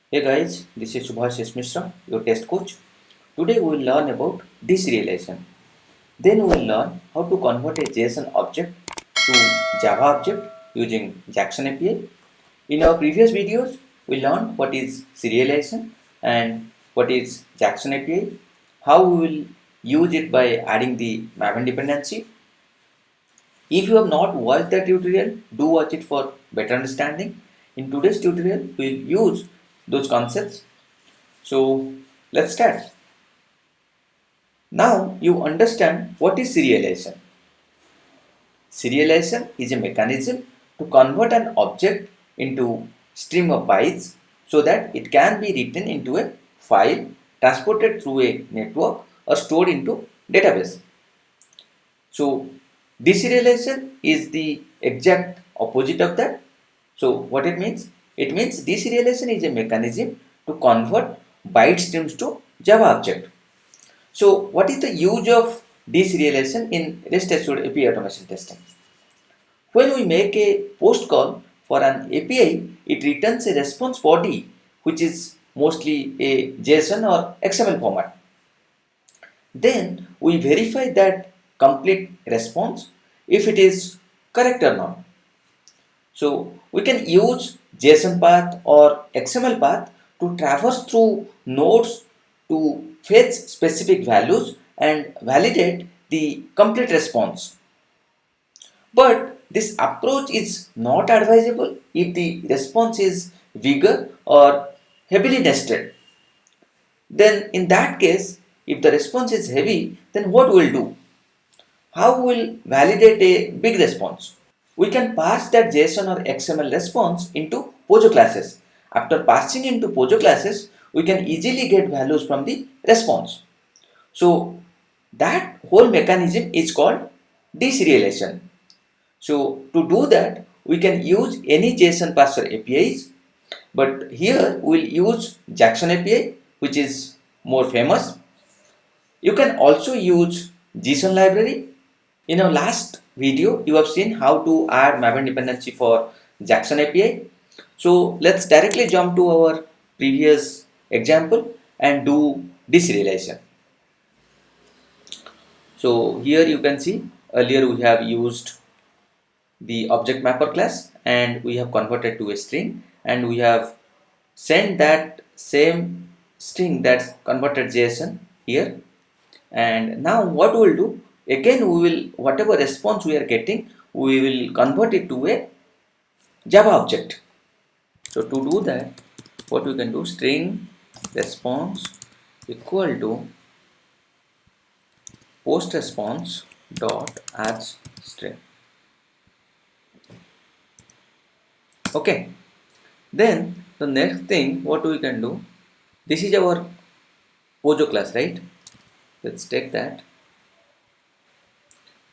Hey guys, this is Subhash Mishra, your test coach. Today we will learn about deserialization. Then we will learn how to convert a JSON object to Java object using Jackson API. In our previous videos, we learned what is serialization and what is Jackson API, how we will use it by adding the Maven dependency. If you have not watched that tutorial, do watch it for better understanding. In today's tutorial, we will use those concepts. So let's start. Now you understand what is serialization. Serialization is a mechanism to convert an object into stream of bytes so that it can be written into a file, transported through a network or stored into database. So deserialization is the exact opposite of that. So what it means? It means deserialization is a mechanism to convert byte streams to Java object. So what is the use of deserialization in REST assured API automation testing? When we make a post call for an API, it returns a response body which is mostly a JSON or XML format. Then we verify that complete response if it is correct or not. So we can use JSON path or XML path to traverse through nodes to fetch specific values and validate the complete response. But this approach is not advisable if the response is bigger or heavily nested. Then in that case, if the response is heavy, then what we'll do? How we'll validate a big response? We can pass that JSON or XML response into POJO classes. After passing into POJO classes, we can easily get values from the response. So that whole mechanism is called deserialization. So to do that, we can use any JSON parser APIs, but here we'll use Jackson API, which is more famous. You can also use JSON library. In our last video, you have seen how to add Maven dependency for Jackson API. So let's directly jump to our previous example and do deserialization. So here you can see earlier we have used the object mapper class and we have converted to a string and we have sent that same string that's converted JSON here. And now what we will do, again we will, whatever response we are getting, we will convert it to a Java object. So to do that, what we can do, string response equal to post response dot adds string. Okay, then the next thing what we can do, this is our POJO class, right? Let's take that,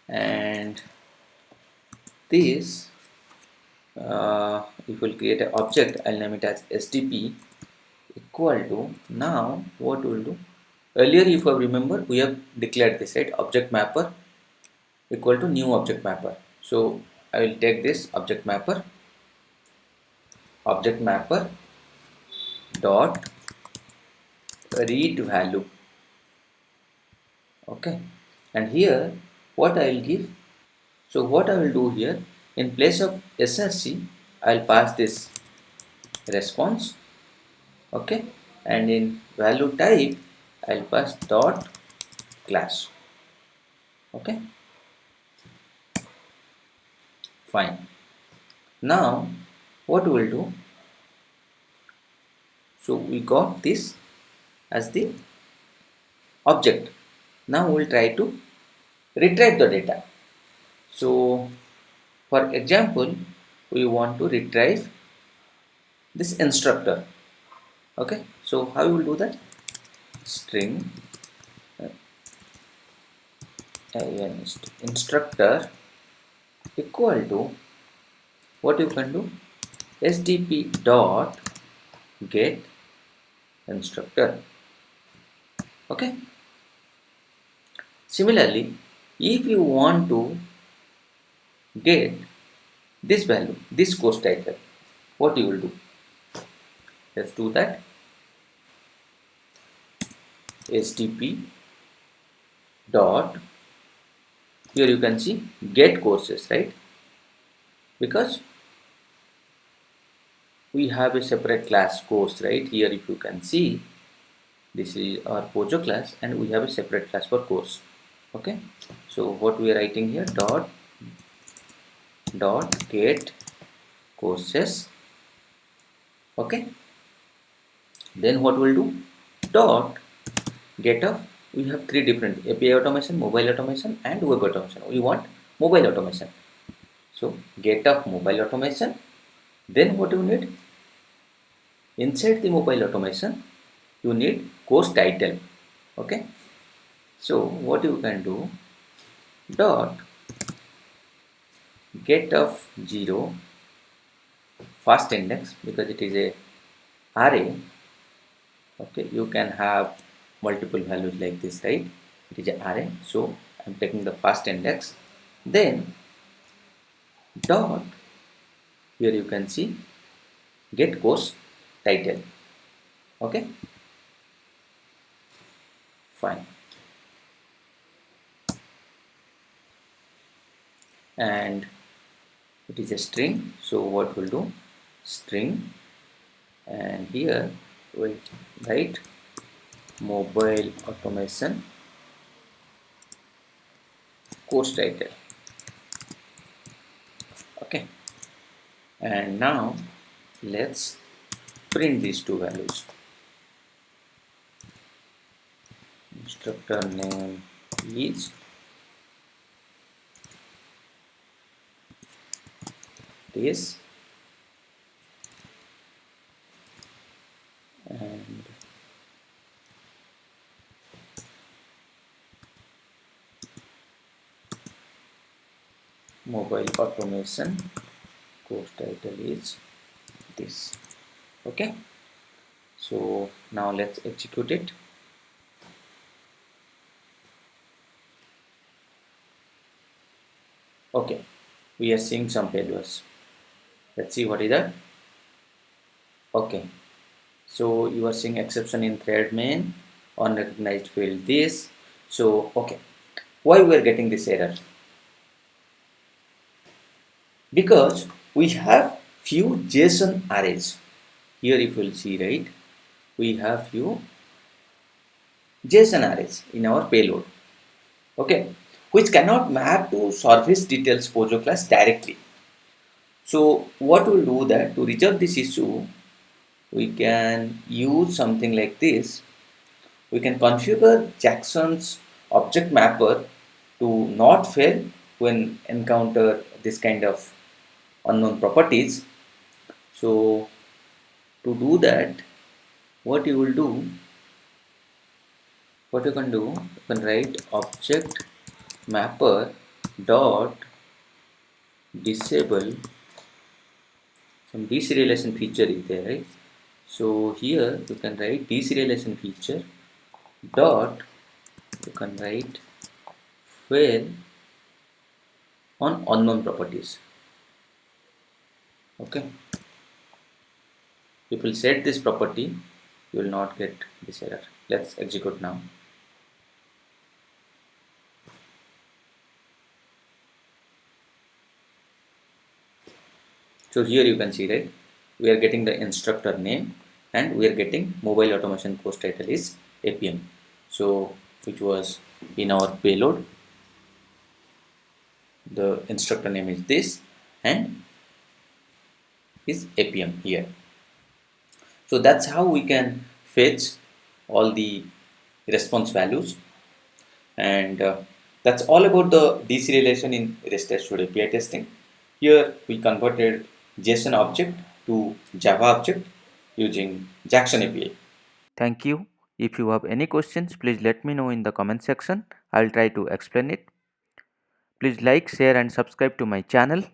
and this if we'll create an object, I'll name it as SDP equal to, now what we'll do, earlier if you remember we have declared this, right? Object mapper equal to new object mapper. So I will take this object mapper dot read value. Okay, and here what I will give, so what I will do here, in place of src I'll pass this response. Okay, and in value type I'll pass dot class. Okay, fine. Now what we'll do, so we got this as the object. Now we'll try to retrieve the data. So for example, we want to retrieve this instructor. Okay, so how we will do that? String instructor equal to, what you can do, SDP dot get instructor. Okay, similarly, if you want to get this value, this course title, what you will do, Let's do that. HTTP dot, here you can see get courses, right? Because we have a separate class course, right? Here if you can see, this is our Pojo class and we have a separate class for course. Okay, so what we are writing here, dot get courses. Okay, then what we'll do, dot get of, we have three different API automation, mobile automation and web automation. We want mobile automation, so get of mobile automation. Then what you need, inside the mobile automation you need course title. Okay, so what you can do, dot get of 0 first index, because it is a array. Okay, you can have multiple values like this, right? It is an array, so I'm taking the first index. Then dot, here you can see get course title. Okay, fine. And it is a string, so what we'll do, string, and here we'll write mobile automation course title. Okay, and now let's print these two values. Instructor name is this, and mobile automation course title is this. Okay, so now let's execute it. Okay, we are seeing some failures. Let's see what is that. Okay, so you are seeing exception in thread main, unrecognized field this. So okay, why we are getting this error? Because we have few JSON arrays. Here if you will see, right, we have few JSON arrays in our payload. Okay, which cannot map to service details Pojo class directly. So what we'll do, that to resolve this issue, we can use something like this. We can configure Jackson's object mapper to not fail when encounter this kind of unknown properties. So to do that, what you will do, what you can do, you can write object mapper dot disable some deserialization feature is there, right? So here you can write deserialization feature dot, you can write fail on unknown properties. Okay, if you set this property, you will not get this error. Let's execute now. So here you can see, right, we are getting the instructor name and we are getting mobile automation course title is APM. So which was in our payload, the instructor name is this and is APM here. So that's how we can fetch all the response values, and that's all about the deserialization in REST assured API testing. Here we converted JSON object to Java object using Jackson API. Thank you. If you have any questions, please let me know in the comment section. I'll try to explain it. Please like, share and subscribe to my channel.